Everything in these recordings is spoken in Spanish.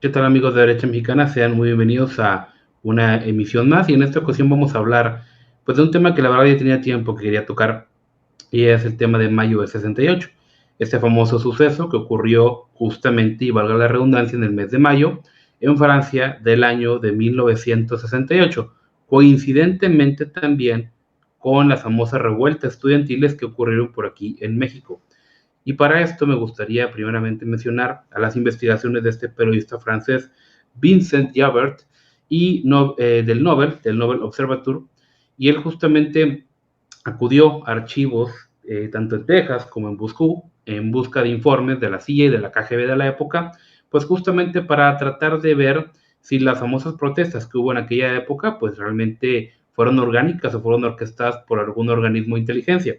¿Qué tal amigos de Derecha Mexicana? Sean muy bienvenidos a una emisión más y en esta ocasión vamos a hablar pues de un tema que la verdad ya tenía tiempo que quería tocar y es el tema de mayo del 68, este famoso suceso que ocurrió justamente, y valga la redundancia, en el mes de mayo en Francia del año de 1968, coincidentemente también con las famosas revueltas estudiantiles que ocurrieron por aquí en México. Y para esto me gustaría primeramente mencionar a las investigaciones de este periodista francés Vincent Javert y del Nobel Observatory, y él justamente acudió a archivos tanto en Texas como en Moscú en busca de informes de la CIA y de la KGB de la época, pues justamente para tratar de ver si las famosas protestas que hubo en aquella época pues realmente fueron orgánicas o fueron orquestadas por algún organismo de inteligencia.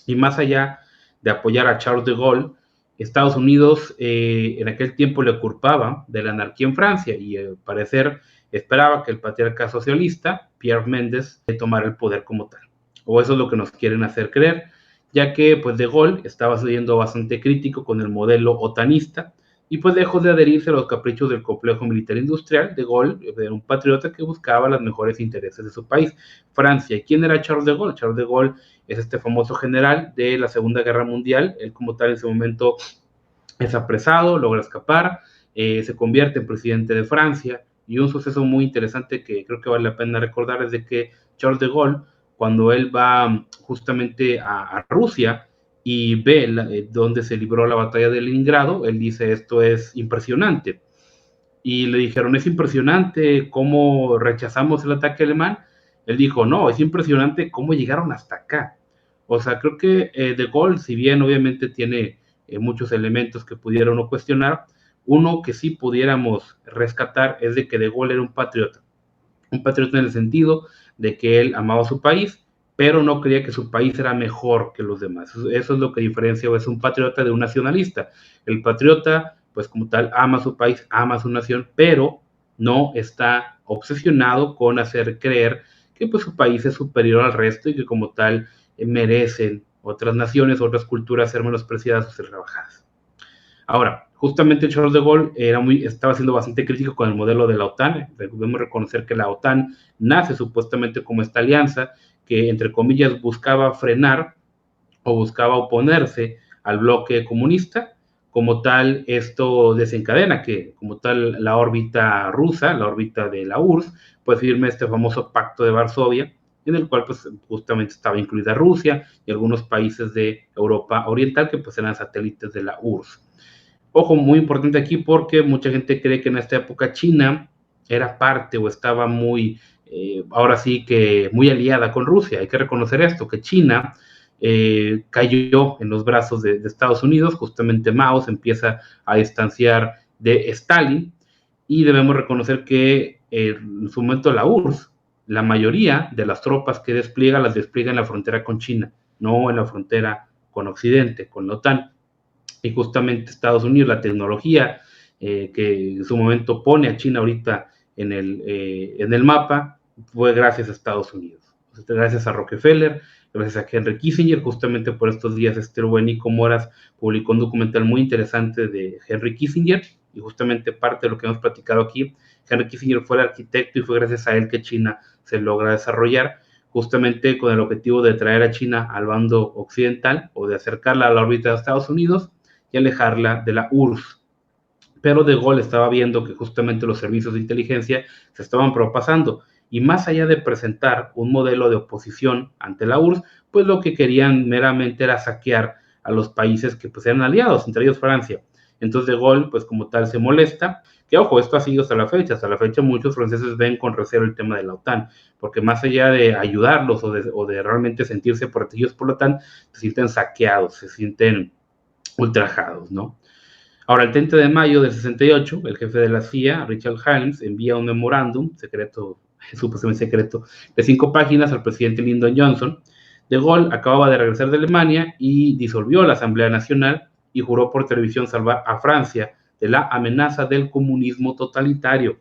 Y más allá de apoyar a Charles de Gaulle, Estados Unidos en aquel tiempo le culpaba de la anarquía en Francia y al parecer esperaba que el patriarca socialista, Pierre Méndez, tomara el poder como tal. O eso es lo que nos quieren hacer creer, ya que pues de Gaulle estaba siendo bastante crítico con el modelo otanista y pues dejó de adherirse a los caprichos del complejo militar industrial. De Gaulle era un patriota que buscaba los mejores intereses de su país, Francia. ¿Y quién era Charles de Gaulle? Charles de Gaulle es este famoso general de la Segunda Guerra Mundial. Él como tal en ese momento es apresado, logra escapar, se convierte en presidente de Francia, y un suceso muy interesante que creo que vale la pena recordar es de que Charles de Gaulle, cuando él va justamente a Rusia y ve donde se libró la batalla de Leningrado, él dice: esto es impresionante. Y le dijeron: es impresionante cómo rechazamos el ataque alemán. Él dijo: no, es impresionante cómo llegaron hasta acá. O sea, creo que De Gaulle, si bien obviamente tiene muchos elementos que pudiera uno cuestionar, uno que sí pudiéramos rescatar es de que De Gaulle era un patriota en el sentido de que él amaba a su país, pero no creía que su país era mejor que los demás. Eso es lo que diferencia es un patriota de un nacionalista. El patriota, pues como tal, ama a su país, ama a su nación, pero no está obsesionado con hacer creer que pues su país es superior al resto y que como tal merecen otras naciones, otras culturas ser menospreciadas o ser rebajadas. Ahora, justamente Charles de Gaulle estaba siendo bastante crítico con el modelo de la OTAN. Debemos reconocer que la OTAN nace supuestamente como esta alianza que, entre comillas, buscaba frenar o buscaba oponerse al bloque comunista. Como tal, esto desencadena que, como tal, la órbita rusa, la órbita de la URSS, pues firme este famoso Pacto de Varsovia, en el cual pues justamente estaba incluida Rusia y algunos países de Europa Oriental que pues eran satélites de la URSS. Ojo, muy importante aquí porque mucha gente cree que en esta época China era parte o estaba muy, ahora sí que muy aliada con Rusia. Hay que reconocer esto, que China cayó en los brazos de Estados Unidos. Justamente Mao se empieza a distanciar de Stalin, y debemos reconocer que en su momento la URSS, la mayoría de las tropas que despliega las despliega en la frontera con China, no en la frontera con Occidente, con la OTAN. Y justamente Estados Unidos, la tecnología que en su momento pone a China ahorita en el mapa, fue gracias a Estados Unidos. Gracias a Rockefeller, gracias a Henry Kissinger. Justamente por estos días Nico Moras publicó un documental muy interesante de Henry Kissinger, y justamente parte de lo que hemos platicado aquí. Henry Kissinger fue el arquitecto y fue gracias a él que China se logra desarrollar, justamente con el objetivo de traer a China al bando occidental o de acercarla a la órbita de Estados Unidos y alejarla de la URSS. Pero De Gaulle estaba viendo que justamente los servicios de inteligencia se estaban propasando, y más allá de presentar un modelo de oposición ante la URSS, pues lo que querían meramente era saquear a los países que pues eran aliados, entre ellos Francia. Entonces De Gaulle, pues como tal, se molesta, que ojo, esto ha sido hasta la fecha muchos franceses ven con recelo el tema de la OTAN, porque más allá de ayudarlos o de realmente sentirse protegidos por la OTAN, se sienten saqueados, se sienten ultrajados, ¿no? Ahora, el 30 de mayo del 68, el jefe de la CIA, Richard Helms, envía un memorándum secreto, supuestamente secreto, de 5 páginas al presidente Lyndon Johnson. De Gaulle acababa de regresar de Alemania y disolvió la Asamblea Nacional y juró por televisión salvar a Francia de la amenaza del comunismo totalitario.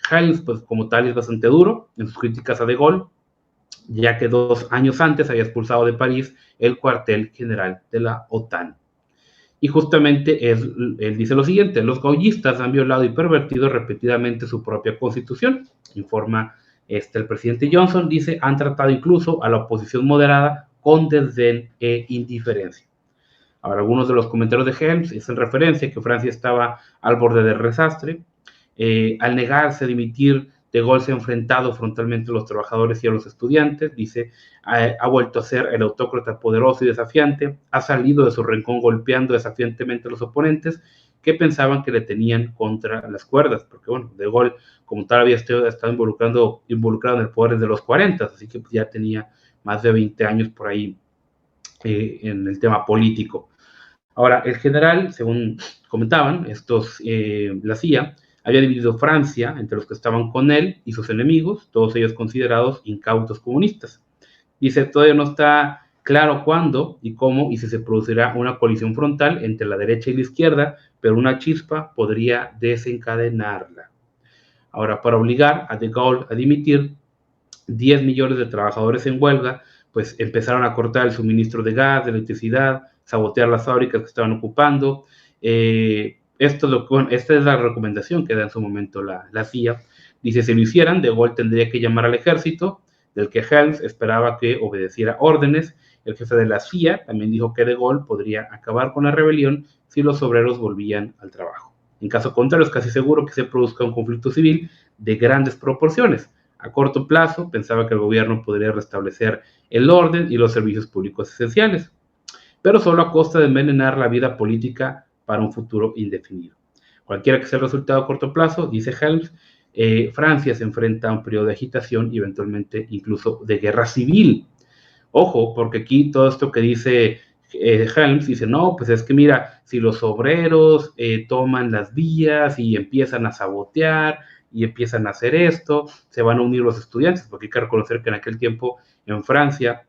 Helms, pues como tal, es bastante duro en sus críticas a De Gaulle, ya que 2 años antes había expulsado de París el cuartel general de la OTAN. Y justamente él dice lo siguiente: los gaullistas han violado y pervertido repetidamente su propia constitución, informa el presidente Johnson. Dice, han tratado incluso a la oposición moderada con desdén e indiferencia. Ahora, algunos de los comentarios de Helms hacen referencia a que Francia estaba al borde del desastre. Al negarse a dimitir, De Gaulle se ha enfrentado frontalmente a los trabajadores y a los estudiantes. Dice, ha vuelto a ser el autócrata poderoso y desafiante, ha salido de su rincón golpeando desafiantemente a los oponentes que pensaban que le tenían contra las cuerdas, porque bueno, De Gaulle como tal había estado involucrado en el poder desde los 40, así que pues, ya tenía más de 20 años por ahí en el tema político. Ahora, el general, según comentaban, la CIA había dividido Francia entre los que estaban con él y sus enemigos, todos ellos considerados incautos comunistas. Dice, todavía no está claro cuándo y cómo y si se producirá una colisión frontal entre la derecha y la izquierda, pero una chispa podría desencadenarla. Ahora, para obligar a De Gaulle a dimitir, 10 millones de trabajadores en huelga, pues empezaron a cortar el suministro de gas, de electricidad, sabotear las fábricas que estaban ocupando. Esta es la recomendación que da en su momento la CIA. Dice, si lo hicieran, De Gaulle tendría que llamar al ejército, del que Helms esperaba que obedeciera órdenes. El jefe de la CIA también dijo que De Gaulle podría acabar con la rebelión si los obreros volvían al trabajo. En caso contrario, es casi seguro que se produzca un conflicto civil de grandes proporciones. A corto plazo, pensaba que el gobierno podría restablecer el orden y los servicios públicos esenciales, pero solo a costa de envenenar la vida política para un futuro indefinido. Cualquiera que sea el resultado a corto plazo, dice Helms, Francia se enfrenta a un periodo de agitación y eventualmente incluso de guerra civil. Ojo, porque aquí todo esto que dice Helms dice, no, pues es que mira, si los obreros toman las vías y empiezan a sabotear y empiezan a hacer esto, se van a unir los estudiantes, porque hay que reconocer que en aquel tiempo en Francia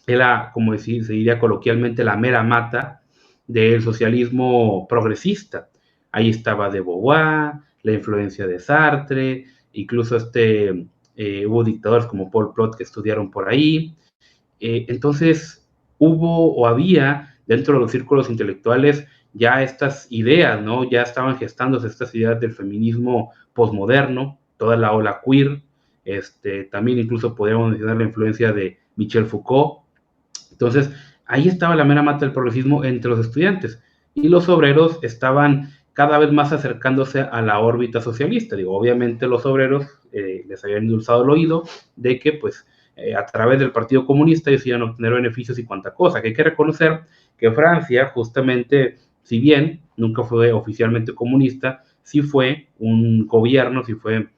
era, como se diría coloquialmente, la mera mata del socialismo progresista. Ahí estaba de Beauvoir, la influencia de Sartre, incluso hubo dictadores como Pol Pot que estudiaron por ahí. Entonces hubo o había dentro de los círculos intelectuales ya estas ideas, ¿no? Ya estaban gestándose estas ideas del feminismo posmoderno, toda la ola queer, también incluso podríamos mencionar la influencia de Michel Foucault. Entonces, ahí estaba la mera mata del progresismo entre los estudiantes y los obreros estaban cada vez más acercándose a la órbita socialista. Digo, obviamente los obreros les habían endulzado el oído de que, pues, a través del Partido Comunista ellos iban a obtener beneficios y cuanta cosa, que hay que reconocer que Francia, justamente, si bien nunca fue oficialmente comunista, sí fue un gobierno, sí fue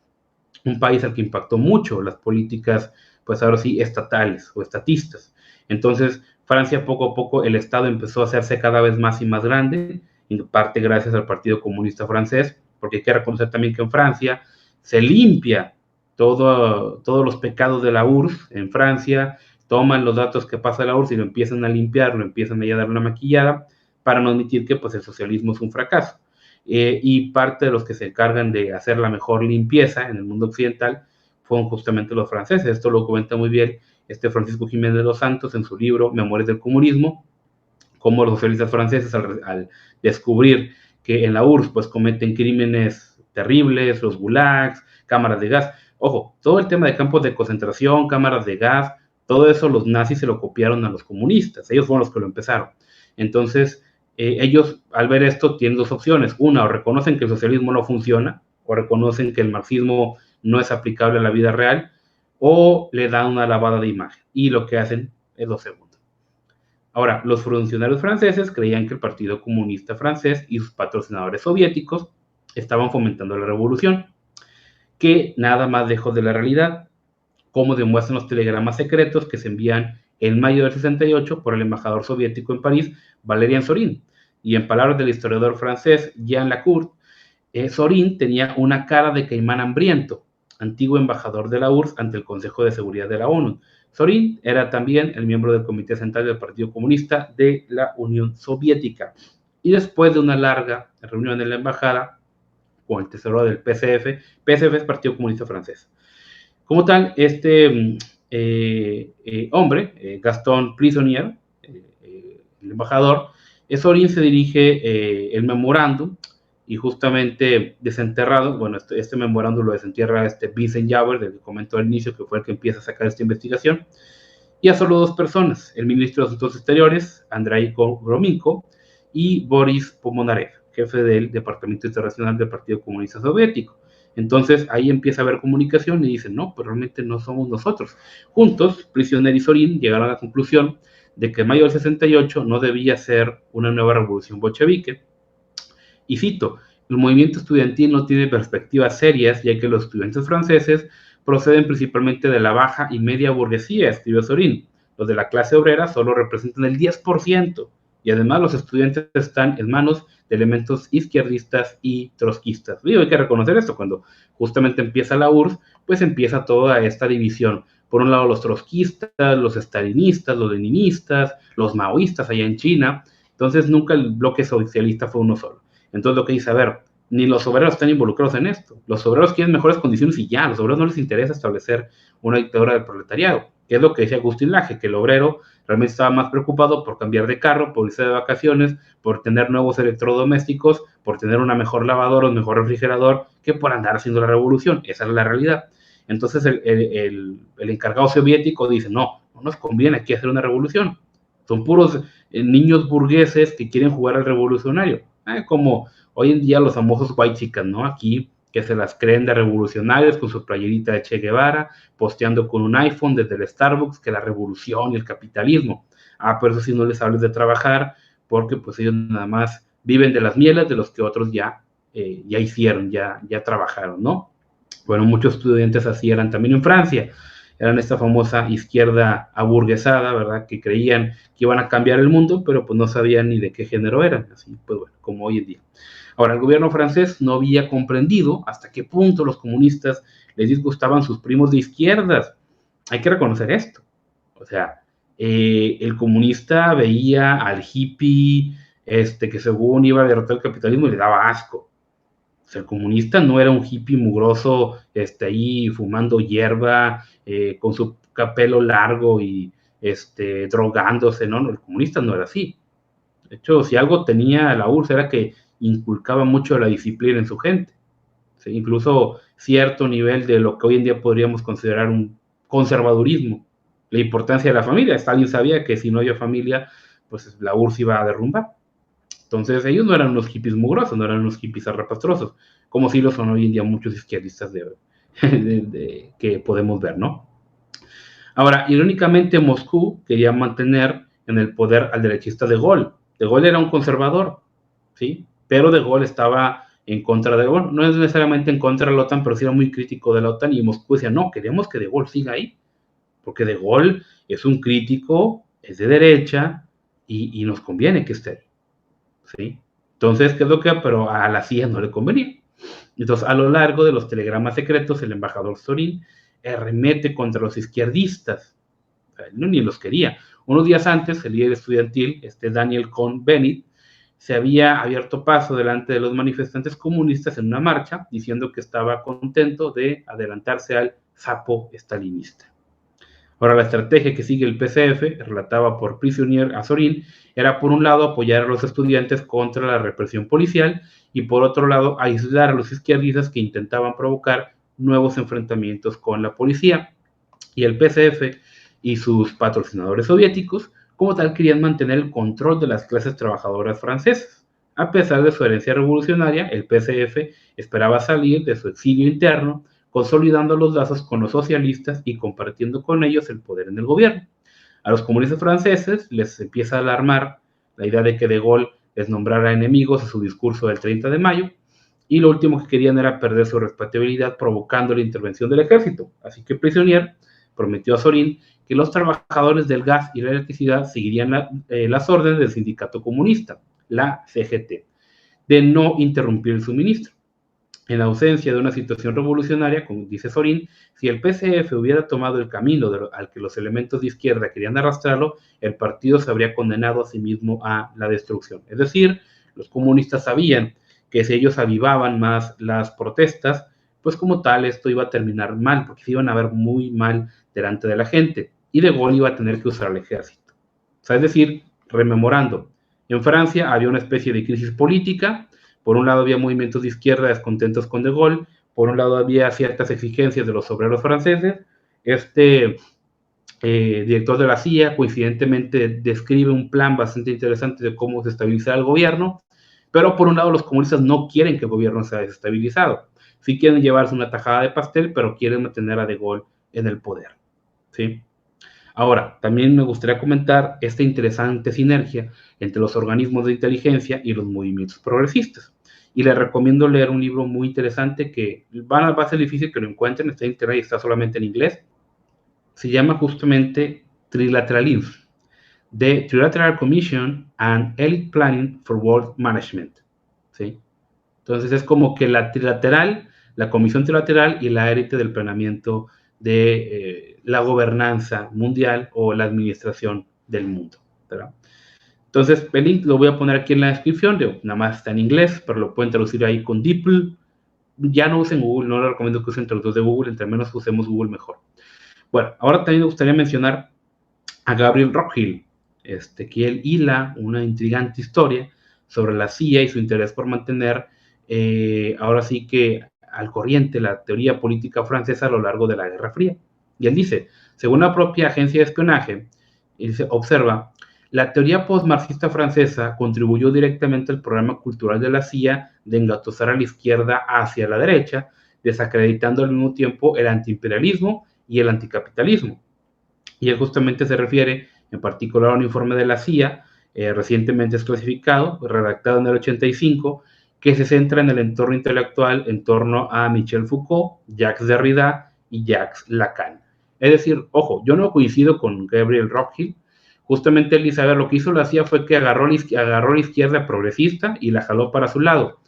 un país al que impactó mucho las políticas, pues ahora sí, estatales o estatistas. Entonces, Francia poco a poco el Estado empezó a hacerse cada vez más y más grande, en parte gracias al Partido Comunista Francés, porque hay que reconocer también que en Francia se limpia todos los pecados de la URSS en Francia, toman los datos que pasa la URSS y lo empiezan a limpiar, lo empiezan a dar una maquillada para no admitir que pues el socialismo es un fracaso. Y parte de los que se encargan de hacer la mejor limpieza en el mundo occidental fueron justamente los franceses. Esto lo comenta muy bien Francisco Jiménez de los Santos en su libro Memorias del Comunismo, cómo los socialistas franceses al descubrir que en la URSS pues cometen crímenes terribles, los gulags, cámaras de gas. Ojo, todo el tema de campos de concentración, cámaras de gas, todo eso los nazis se lo copiaron a los comunistas, ellos fueron los que lo empezaron. Entonces, ellos al ver esto tienen dos opciones. Una, o reconocen que el socialismo no funciona, o reconocen que el marxismo no es aplicable a la vida real, o le dan una lavada de imagen. Y lo que hacen es lo segundo. Ahora, los funcionarios franceses creían que el Partido Comunista Francés y sus patrocinadores soviéticos estaban fomentando la revolución, que nada más lejos de la realidad, como demuestran los telegramas secretos que se envían en mayo del 68 por el embajador soviético en París, Valerian Zorin. Y en palabras del historiador francés Jean Lacour, Zorin tenía una cara de caimán hambriento, antiguo embajador de la URSS ante el Consejo de Seguridad de la ONU. Zorin era también el miembro del Comité Central del Partido Comunista de la Unión Soviética. Y después de una larga reunión en la embajada con el tesorero del PCF, PCF es Partido Comunista Francés. Como tal, hombre, Gaston Prisonnier, el embajador, Sorin se dirige el memorándum y justamente desenterrado, bueno, este memorándum lo desentierra Vincent Javert, del que comentó al inicio, que fue el que empieza a sacar esta investigación, y a solo dos personas, el ministro de Asuntos Exteriores, Andrei Gromyko, y Boris Pomonarev, jefe del Departamento Internacional del Partido Comunista Soviético. Entonces ahí empieza a haber comunicación y dicen, no, pues realmente no somos nosotros. Juntos, Prisioner y Zorin llegaron a la conclusión de que mayo del 68 no debía ser una nueva revolución bolchevique. Y cito, el movimiento estudiantil no tiene perspectivas serias, ya que los estudiantes franceses proceden principalmente de la baja y media burguesía, escribió Zorin. Los de la clase obrera solo representan el 10%, y además los estudiantes están en manos de elementos izquierdistas y trotskistas. Digo, hay que reconocer esto, cuando justamente empieza la URSS, pues empieza toda esta división. Por un lado los trotskistas, los stalinistas, los leninistas, los maoístas allá en China. Entonces nunca el bloque socialista fue uno solo. Entonces lo que dice, a ver, ni los obreros están involucrados en esto. Los obreros quieren mejores condiciones y ya, a los obreros no les interesa establecer una dictadura del proletariado, que es lo que decía Agustín Laje, que el obrero realmente estaba más preocupado por cambiar de carro, por irse de vacaciones, por tener nuevos electrodomésticos, por tener una mejor lavadora, un mejor refrigerador, que por andar haciendo la revolución. Esa es la realidad. Entonces el encargado soviético dice, no nos conviene aquí hacer una revolución. Son puros niños burgueses que quieren jugar al revolucionario. Como hoy en día los famosos white chickens, ¿no? Aquí que se las creen de revolucionarios con su playerita de Che Guevara, posteando con un iPhone desde el Starbucks que la revolución y el capitalismo. Pero eso sí no les hables de trabajar, porque pues ellos nada más viven de las mieles de los que otros ya hicieron, ya trabajaron, ¿no? Bueno, muchos estudiantes así eran también en Francia. Eran esta famosa izquierda aburguesada, ¿verdad? Que creían que iban a cambiar el mundo, pero pues no sabían ni de qué género eran, así pues bueno, como hoy en día. Ahora, el gobierno francés no había comprendido hasta qué punto los comunistas les disgustaban sus primos de izquierdas. Hay que reconocer esto. O sea, el comunista veía al hippie que según iba a derrotar el capitalismo y le daba asco. O sea, el comunista no era un hippie mugroso, ahí fumando hierba, con su pelo largo y drogándose, ¿no? El comunista no era así. De hecho, si algo tenía la URSS era que inculcaba mucho la disciplina en su gente. ¿Sí? Incluso cierto nivel de lo que hoy en día podríamos considerar un conservadurismo. La importancia de la familia. Stalin sabía que si no había familia, pues la URSS iba a derrumbar. Entonces ellos no eran unos hippies mugrosos, no eran unos hippies arrapastrosos, como sí lo son hoy en día muchos izquierdistas que podemos ver, ¿no? Ahora, irónicamente, Moscú quería mantener en el poder al derechista de Gaulle. De Gaulle era un conservador, ¿sí? Pero de Gaulle estaba en contra de, bueno, no es necesariamente en contra de la OTAN, pero sí era muy crítico de la OTAN, y Moscú decía, no, queremos que de Gaulle siga ahí, porque de Gaulle es un crítico, es de derecha, y nos conviene que esté ahí. ¿Sí? Entonces, ¿qué es lo que? Pero a la CIA no le convenía. Entonces, a lo largo de los telegramas secretos, el embajador Zorin arremete contra los izquierdistas. O sea, no, ni los quería. Unos días antes, el líder estudiantil, Daniel Cohn-Bendit, se había abierto paso delante de los manifestantes comunistas en una marcha, diciendo que estaba contento de adelantarse al sapo estalinista. Ahora, la estrategia que sigue el PCF, relatada por Prisioner a Zorin, era por un lado apoyar a los estudiantes contra la represión policial y por otro lado aislar a los izquierdistas que intentaban provocar nuevos enfrentamientos con la policía. Y el PCF y sus patrocinadores soviéticos, como tal, querían mantener el control de las clases trabajadoras francesas. A pesar de su herencia revolucionaria, el PCF esperaba salir de su exilio interno, consolidando los lazos con los socialistas y compartiendo con ellos el poder en el gobierno. A los comunistas franceses les empieza a alarmar la idea de que De Gaulle les nombrara enemigos en su discurso del 30 de mayo, y lo último que querían era perder su respetabilidad provocando la intervención del ejército. Así que Prisioner prometió a Zorin que los trabajadores del gas y la electricidad seguirían las órdenes del sindicato comunista, la CGT, de no interrumpir el suministro. En ausencia de una situación revolucionaria, como dice Zorin, si el PCF hubiera tomado el camino al que los elementos de izquierda querían arrastrarlo, el partido se habría condenado a sí mismo a la destrucción. Es decir, los comunistas sabían que si ellos avivaban más las protestas, pues como tal esto iba a terminar mal, porque se iban a ver muy mal delante de la gente, y De Gaulle iba a tener que usar el ejército. O sea, es decir, rememorando, En Francia había una especie de crisis política. Por un lado había movimientos de izquierda descontentos con De Gaulle, por un lado había ciertas exigencias de los obreros franceses. Este director de la CIA coincidentemente describe un plan bastante interesante de cómo desestabilizar el gobierno, pero por un lado los comunistas no quieren que el gobierno sea desestabilizado. Sí quieren llevarse una tajada de pastel, pero quieren mantener a De Gaulle en el poder, ¿sí? Ahora, también me gustaría comentar esta interesante sinergia entre los organismos de inteligencia y los movimientos progresistas. Y les recomiendo leer un libro muy interesante que va a ser difícil que lo encuentren, está en internet y está solamente en inglés. Se llama justamente Trilateralism, The Trilateral Commission and Elite Planning for World Management, ¿sí? Entonces es como que la trilateral, la comisión trilateral y la élite del planeamiento de la gobernanza mundial o la administración del mundo, ¿verdad? Entonces el link lo voy a poner aquí en la descripción, nada más está en inglés, pero lo pueden traducir ahí con DeepL. Ya no usen Google, no les recomiendo que usen traductor de Google, entre menos usemos Google mejor. Bueno, ahora también me gustaría mencionar a Gabriel Rockhill, que él hila una intrigante historia sobre la CIA y su interés por mantener, ahora sí que al corriente, la teoría política francesa a lo largo de la Guerra Fría. Y él dice, según la propia agencia de espionaje, él observa, la teoría postmarxista francesa contribuyó directamente al programa cultural de la CIA de engatusar a la izquierda hacia la derecha, desacreditando al mismo tiempo el antiimperialismo y el anticapitalismo. Y él justamente se refiere en particular a un informe de la CIA recientemente desclasificado, redactado en el 85, que se centra en el entorno intelectual en torno a Michel Foucault, Jacques Derrida y Jacques Lacan. Es decir, ojo, yo no coincido con Gabriel Rockhill. Justamente él dice, a ver, lo que hizo la CIA fue que agarró la izquierda progresista y la jaló para su lado.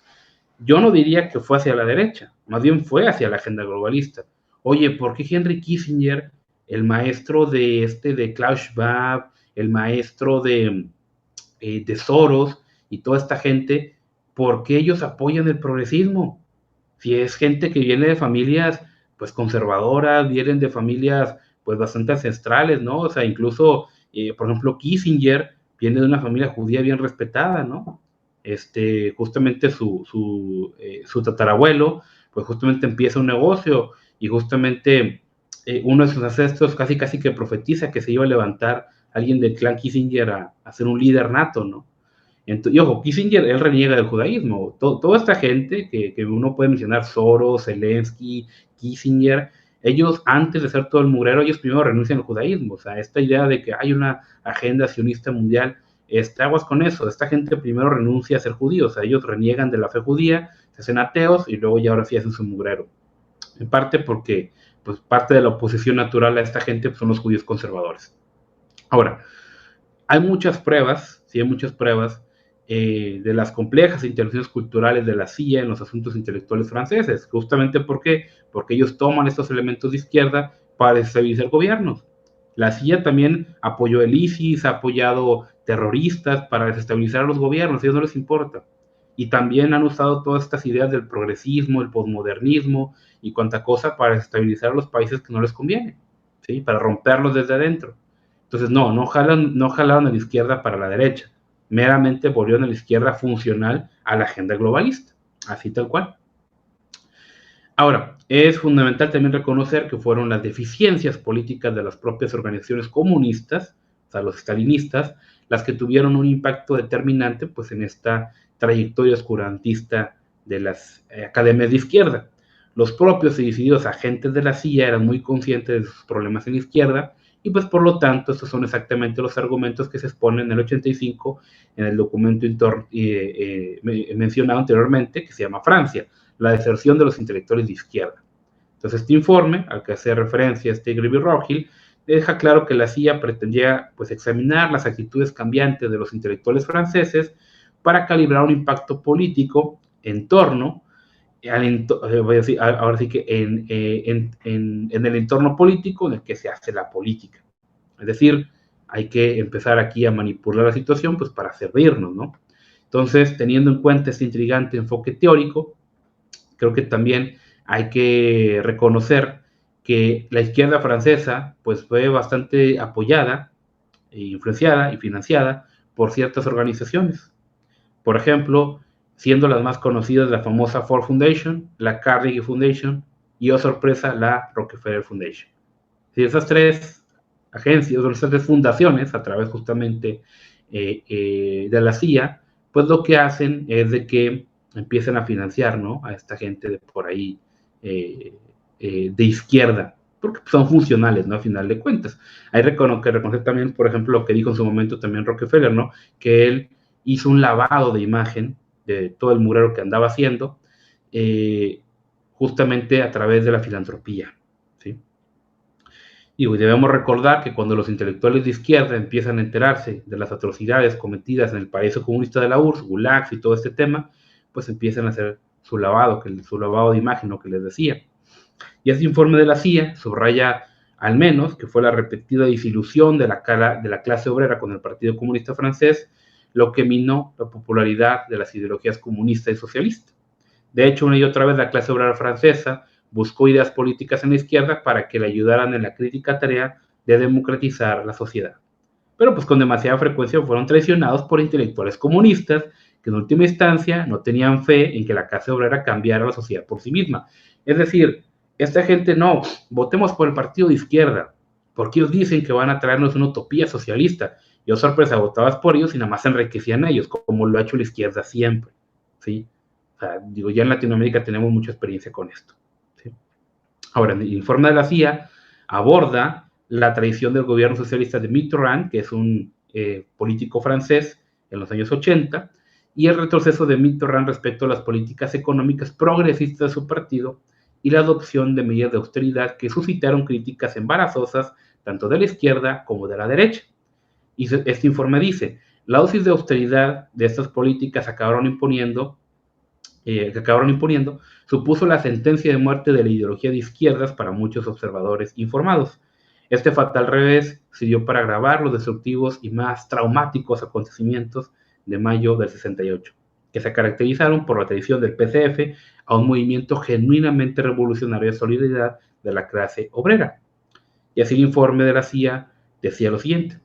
Yo no diría que fue hacia la derecha, más bien fue hacia la agenda globalista. Oye, ¿por qué Henry Kissinger, el maestro de Klaus Schwab, el maestro de Soros y toda esta gente, por qué ellos apoyan el progresismo? Si es gente que viene de familias pues conservadoras, vienen de familias pues bastante ancestrales, ¿no? O sea, incluso, por ejemplo, Kissinger viene de una familia judía bien respetada, ¿no? Justamente su tatarabuelo, pues justamente empieza un negocio y justamente uno de sus ancestros casi que profetiza que se iba a levantar alguien del clan Kissinger a ser un líder nato, ¿no? Y ojo, Kissinger, él reniega del judaísmo. Toda esta gente que uno puede mencionar, Soros, Zelensky, Kissinger, ellos antes de hacer todo el mugrero, ellos primero renuncian al judaísmo. O sea, esta idea de que hay una agenda sionista mundial, aguas con eso. Esta gente primero renuncia a ser judíos. O sea, ellos reniegan de la fe judía, se hacen ateos y luego ya ahora sí hacen su mugrero. En parte porque pues, parte de la oposición natural a esta gente pues, son los judíos conservadores. Ahora, hay muchas pruebas, sí hay muchas pruebas de las complejas interacciones culturales de la CIA en los asuntos intelectuales franceses. Justamente ¿por qué? Porque ellos toman estos elementos de izquierda para desestabilizar gobiernos. La CIA también apoyó el ISIS, ha apoyado terroristas para desestabilizar a los gobiernos, a ellos no les importa. Y también han usado todas estas ideas del progresismo, el posmodernismo y cuanta cosa para desestabilizar a los países que no les conviene, ¿sí? Para romperlos desde adentro. Entonces, no jalaron a la izquierda para la derecha, meramente volvieron a la izquierda funcional a la agenda globalista, así tal cual. Ahora, es fundamental también reconocer que fueron las deficiencias políticas de las propias organizaciones comunistas, o sea, los stalinistas, las que tuvieron un impacto determinante pues, en esta trayectoria oscurantista de las academias de izquierda. Los propios y decididos agentes de la CIA eran muy conscientes de sus problemas en la izquierda y pues por lo tanto estos son exactamente los argumentos que se exponen en el 85 en el documento mencionado anteriormente que se llama Francia, la deserción de los intelectuales de izquierda. Entonces este informe, al que hace referencia Gabriel Rockhill, deja claro que la CIA pretendía pues, examinar las actitudes cambiantes de los intelectuales franceses para calibrar un impacto político en torno voy a decir, ahora sí que en el entorno político en el que se hace la política. Es decir, hay que empezar aquí a manipular la situación pues para servirnos, ¿no? Entonces, teniendo en cuenta este intrigante enfoque teórico, creo que también hay que reconocer que la izquierda francesa pues fue bastante apoyada, influenciada y financiada por ciertas organizaciones. Por ejemplo, siendo las más conocidas la famosa Ford Foundation, la Carnegie Foundation y, oh sorpresa, la Rockefeller Foundation. Si esas tres agencias o esas tres fundaciones, a través justamente de la CIA, pues lo que hacen es de que empiecen a financiar, ¿no?, a esta gente de por ahí de izquierda, porque son funcionales, ¿no?, a final de cuentas. Hay que reconocer también, por ejemplo, lo que dijo en su momento también Rockefeller, ¿no?, que él hizo un lavado de imagen de todo el mugrero que andaba haciendo, justamente a través de la filantropía, ¿sí? Y debemos recordar que cuando los intelectuales de izquierda empiezan a enterarse de las atrocidades cometidas en el paraíso comunista de la URSS, gulags y todo este tema, pues empiezan a hacer su lavado de imagen, lo que les decía. Y este informe de la CIA subraya al menos que fue la repetida desilusión de la clase obrera con el Partido Comunista Francés lo que minó la popularidad de las ideologías comunista y socialista. De hecho, una y otra vez la clase obrera francesa buscó ideas políticas en la izquierda para que le ayudaran en la crítica tarea de democratizar la sociedad. Pero pues con demasiada frecuencia fueron traicionados por intelectuales comunistas que en última instancia no tenían fe en que la clase obrera cambiara la sociedad por sí misma. Es decir, esta gente no, votemos por el partido de izquierda, porque ellos dicen que van a traernos una utopía socialista. Yo, sorpresa, votabas por ellos y nada más se enriquecían a ellos, como lo ha hecho la izquierda siempre, ¿sí? O sea, digo, ya en Latinoamérica tenemos mucha experiencia con esto, ¿sí? Ahora, el informe de la CIA aborda la traición del gobierno socialista de Mitterrand, que es un político francés en los años 80, y el retroceso de Mitterrand respecto a las políticas económicas progresistas de su partido y la adopción de medidas de austeridad que suscitaron críticas embarazosas tanto de la izquierda como de la derecha. Y este informe dice, la dosis de austeridad de estas políticas que acabaron imponiendo, supuso la sentencia de muerte de la ideología de izquierdas para muchos observadores informados. Este fatal revés sirvió para agravar los destructivos y más traumáticos acontecimientos de mayo del 68, que se caracterizaron por la traición del PCF a un movimiento genuinamente revolucionario de solidaridad de la clase obrera. Y así el informe de la CIA decía lo siguiente.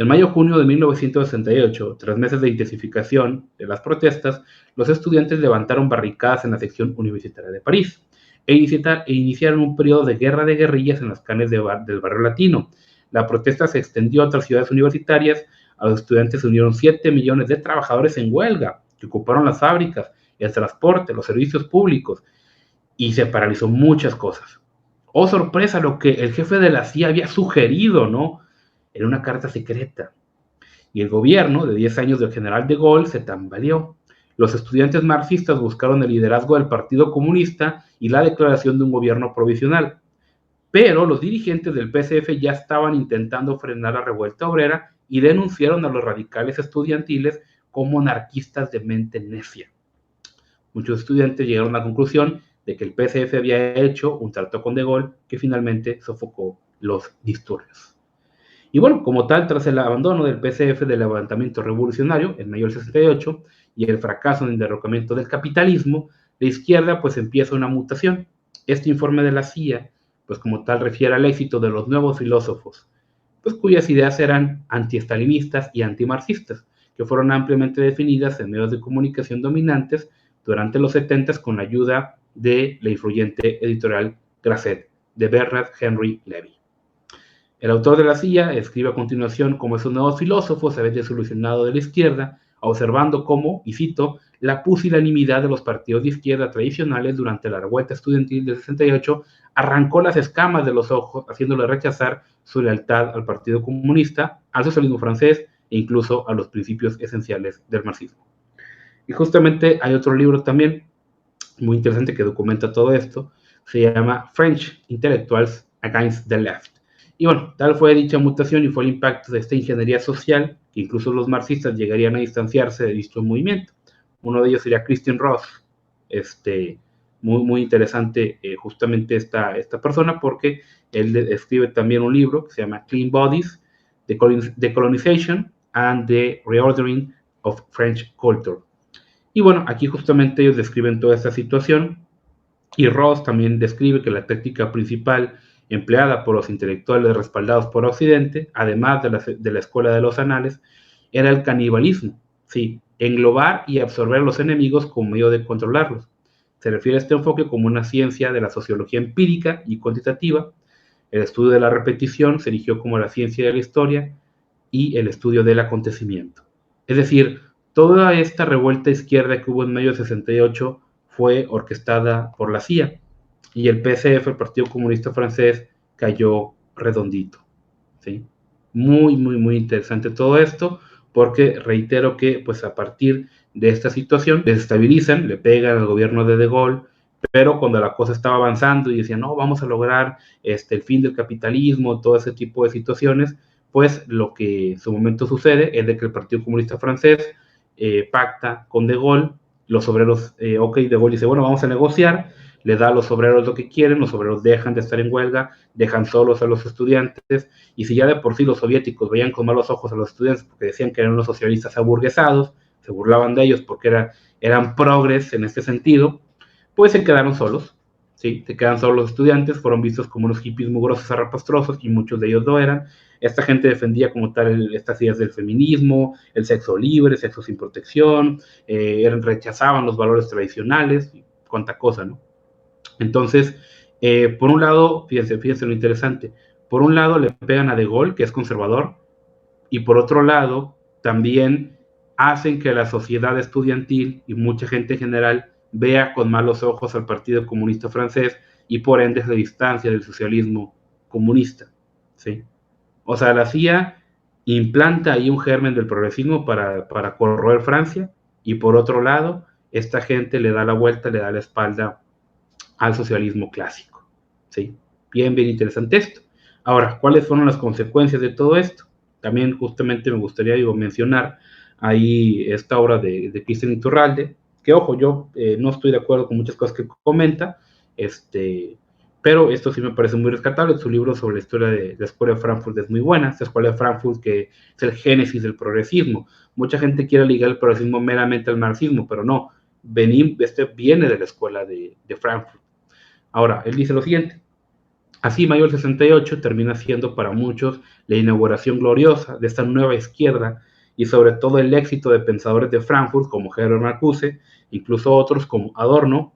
En mayo-junio de 1968, tras meses de intensificación de las protestas, los estudiantes levantaron barricadas en la sección universitaria de París e iniciaron un periodo de guerra de guerrillas en las calles del barrio latino. La protesta se extendió a otras ciudades universitarias. A los estudiantes se unieron 7 millones de trabajadores en huelga, que ocuparon las fábricas, el transporte, los servicios públicos, y se paralizó muchas cosas. Oh, sorpresa, lo que el jefe de la CIA había sugerido, ¿no?, en una carta secreta. Y el gobierno de 10 años del general de Gaulle se tambaleó. Los estudiantes marxistas buscaron el liderazgo del Partido Comunista y la declaración de un gobierno provisional. Pero los dirigentes del PCF ya estaban intentando frenar la revuelta obrera y denunciaron a los radicales estudiantiles como anarquistas de mente necia. Muchos estudiantes llegaron a la conclusión de que el PCF había hecho un trato con De Gaulle que finalmente sofocó los disturbios. Y bueno, como tal, tras el abandono del PCF del levantamiento revolucionario en mayo del 68 y el fracaso en el derrocamiento del capitalismo, la izquierda pues empieza una mutación. Este informe de la CIA, pues como tal, refiere al éxito de los nuevos filósofos, pues cuyas ideas eran antiestalinistas y antimarxistas, que fueron ampliamente definidas en medios de comunicación dominantes durante los 70 con la ayuda de la influyente editorial Grasset, de Bernard Henry Levy. El autor de la CIA escribe a continuación cómo esos nuevos filósofos se habían desilusionado de la izquierda, observando cómo, y cito, la pusilanimidad de los partidos de izquierda tradicionales durante la revuelta estudiantil del 68 arrancó las escamas de los ojos, haciéndole rechazar su lealtad al Partido Comunista, al socialismo francés e incluso a los principios esenciales del marxismo. Y justamente hay otro libro también muy interesante que documenta todo esto, se llama French Intellectuals Against the Left. Y bueno, tal fue dicha mutación y fue el impacto de esta ingeniería social que incluso los marxistas llegarían a distanciarse de dicho movimiento. Uno de ellos sería Christian Ross, muy interesante justamente esta persona, porque él escribe también un libro que se llama Clean Bodies, The Colonization and the Reordering of French Culture. Y bueno, aquí justamente ellos describen toda esta situación, y Ross también describe que la táctica principal empleada por los intelectuales respaldados por Occidente, además de la escuela de los anales, era el canibalismo, sí, englobar y absorber a los enemigos como medio de controlarlos. Se refiere a este enfoque como una ciencia de la sociología empírica y cuantitativa. El estudio de la repetición se erigió como la ciencia de la historia y el estudio del acontecimiento. Es decir, toda esta revuelta izquierda que hubo en mayo del 68 fue orquestada por la CIA y el PCF, el Partido Comunista Francés, cayó redondito. ¿Sí? Muy, muy, muy interesante todo esto, porque reitero que pues a partir de esta situación desestabilizan, le pegan al gobierno de Gaulle, pero cuando la cosa estaba avanzando y decían, no, vamos a lograr el fin del capitalismo, todo ese tipo de situaciones, pues lo que en su momento sucede es de que el Partido Comunista Francés pacta con De Gaulle, los obreros, ok, De Gaulle dice, bueno, vamos a negociar, le da a los obreros lo que quieren, los obreros dejan de estar en huelga, dejan solos a los estudiantes, y si ya de por sí los soviéticos veían con malos ojos a los estudiantes porque decían que eran los socialistas aburguesados, se burlaban de ellos porque eran progres en este sentido, pues se quedaron solos, ¿sí? Se quedan solos los estudiantes, fueron vistos como unos hippies mugrosos, zarrapastrosos, y muchos de ellos lo eran. Esta gente defendía como tal estas ideas del feminismo, el sexo libre, sexo sin protección, rechazaban los valores tradicionales, cuánta cosa, ¿no? Entonces, por un lado, fíjense lo interesante, por un lado le pegan a De Gaulle, que es conservador, y por otro lado, también hacen que la sociedad estudiantil y mucha gente en general vea con malos ojos al Partido Comunista Francés y por ende se distancia del socialismo comunista, ¿sí? O sea, la CIA implanta ahí un germen del progresismo para corroer Francia, y por otro lado, esta gente le da la vuelta, le da la espalda al socialismo clásico, ¿sí? Bien, bien interesante esto. Ahora, ¿cuáles fueron las consecuencias de todo esto? También justamente me gustaría mencionar ahí esta obra de Cristian Iturralde, que ojo, yo no estoy de acuerdo con muchas cosas que comenta, pero esto sí me parece muy rescatable. Su libro sobre la historia de la Escuela de Frankfurt es muy buena, esta Escuela de Frankfurt que es el génesis del progresismo. Mucha gente quiere ligar el progresismo meramente al marxismo, pero no, viene de la Escuela de Frankfurt. Ahora, él dice lo siguiente: así, mayo del 68 termina siendo para muchos la inauguración gloriosa de esta nueva izquierda y sobre todo el éxito de pensadores de Frankfurt como Herbert Marcuse, incluso otros como Adorno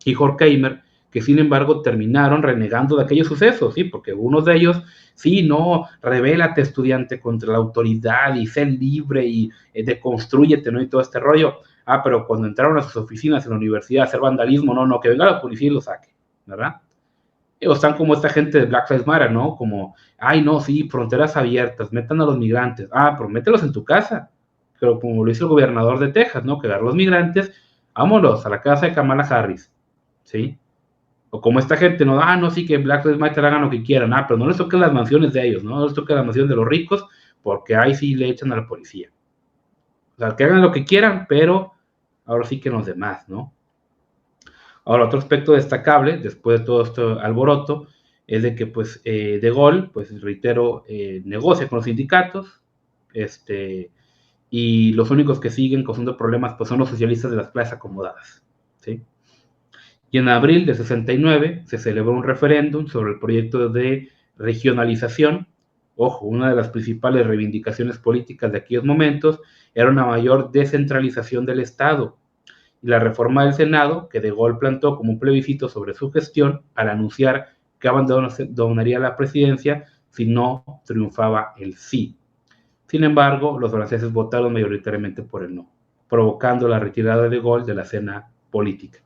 y Horkheimer, que sin embargo terminaron renegando de aquellos sucesos, ¿sí? Porque unos de ellos, sí, no, rebélate estudiante contra la autoridad y sé libre y deconstrúyete, ¿no? Y todo este rollo. Ah, pero cuando entraron a sus oficinas en la universidad a hacer vandalismo, no, que venga la policía y lo saque, ¿verdad? O están como esta gente de Black Lives Matter, ¿no? Como, ay, no, sí, fronteras abiertas, metan a los migrantes. Ah, pero mételos en tu casa. Pero como lo hizo el gobernador de Texas, ¿no? Que agarró a los migrantes, vámonos a la casa de Kamala Harris, ¿sí? O como esta gente, ¿no? Ah, no, sí, que Black Lives Matter hagan lo que quieran. Ah, pero no les toquen las mansiones de ellos, ¿no? No les toquen las mansiones de los ricos, porque ahí sí le echan a la policía. O sea, que hagan lo que quieran, pero ahora sí que los demás, ¿no? Ahora, otro aspecto destacable, después de todo este alboroto, es de que, pues, De Gaulle, pues, reitero, negocia con los sindicatos, y los únicos que siguen causando problemas, pues, son los socialistas de las clases acomodadas, ¿sí? Y en abril de 69 se celebró un referéndum sobre el proyecto de regionalización. Ojo, una de las principales reivindicaciones políticas de aquellos momentos era una mayor descentralización del Estado, y la reforma del Senado, que De Gaulle plantó como un plebiscito sobre su gestión al anunciar que abandonaría la presidencia si no triunfaba el sí. Sin embargo, los franceses votaron mayoritariamente por el no, provocando la retirada de De Gaulle de la escena política.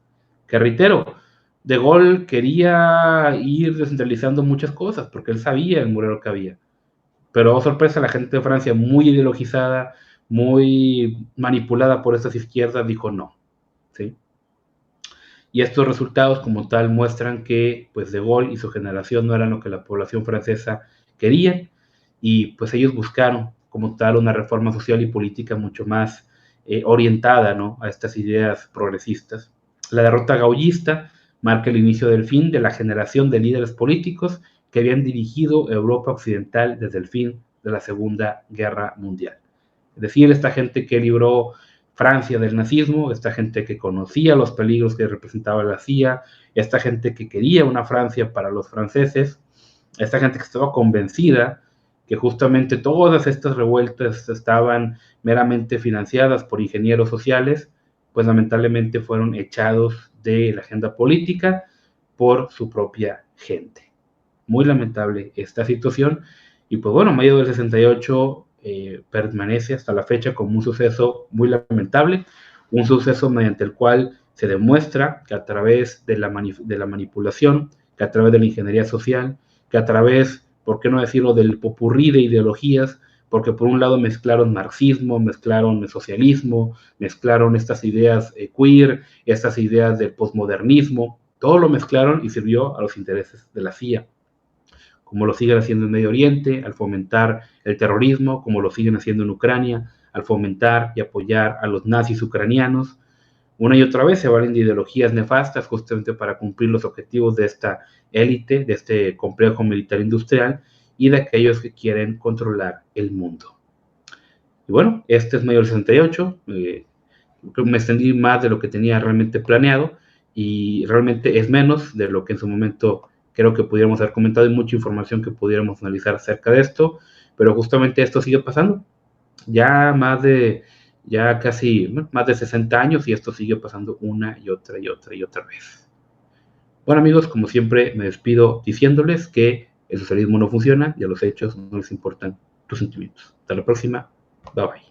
Que reitero, De Gaulle quería ir descentralizando muchas cosas porque él sabía el murero que había. Pero, oh sorpresa, la gente de Francia, muy ideologizada, muy manipulada por estas izquierdas, dijo no, ¿sí? Y estos resultados como tal muestran que pues De Gaulle y su generación no eran lo que la población francesa quería, y pues ellos buscaron como tal una reforma social y política mucho más orientada, ¿no?, a estas ideas progresistas. La derrota gaullista marca el inicio del fin de la generación de líderes políticos que habían dirigido Europa occidental desde el fin de la Segunda Guerra Mundial. Es decir, esta gente que libró Francia del nazismo, esta gente que conocía los peligros que representaba la CIA, esta gente que quería una Francia para los franceses, esta gente que estaba convencida que justamente todas estas revueltas estaban meramente financiadas por ingenieros sociales, pues lamentablemente fueron echados de la agenda política por su propia gente. Muy lamentable esta situación. Y pues bueno, mayo del 68 permanece hasta la fecha como un suceso muy lamentable, un suceso mediante el cual se demuestra que a través de la manipulación, que a través de la ingeniería social, que a través, por qué no decirlo, del popurrí de ideologías, porque por un lado mezclaron marxismo, mezclaron el socialismo, mezclaron estas ideas queer, estas ideas del posmodernismo, todo lo mezclaron y sirvió a los intereses de la CIA, como lo siguen haciendo en Medio Oriente, al fomentar el terrorismo, como lo siguen haciendo en Ucrania, al fomentar y apoyar a los nazis ucranianos. Una y otra vez se valen de ideologías nefastas justamente para cumplir los objetivos de esta élite, de este complejo militar industrial y de aquellos que quieren controlar el mundo. Y bueno, este es mayo del 68, me extendí más de lo que tenía realmente planeado y realmente es menos de lo que en su momento creo que pudiéramos haber comentado y mucha información que pudiéramos analizar acerca de esto, pero justamente esto sigue pasando. Ya ya casi más de 60 años y esto sigue pasando una y otra y otra y otra vez. Bueno amigos, como siempre me despido diciéndoles que el socialismo no funciona y a los hechos no les importan tus sentimientos. Hasta la próxima, bye bye.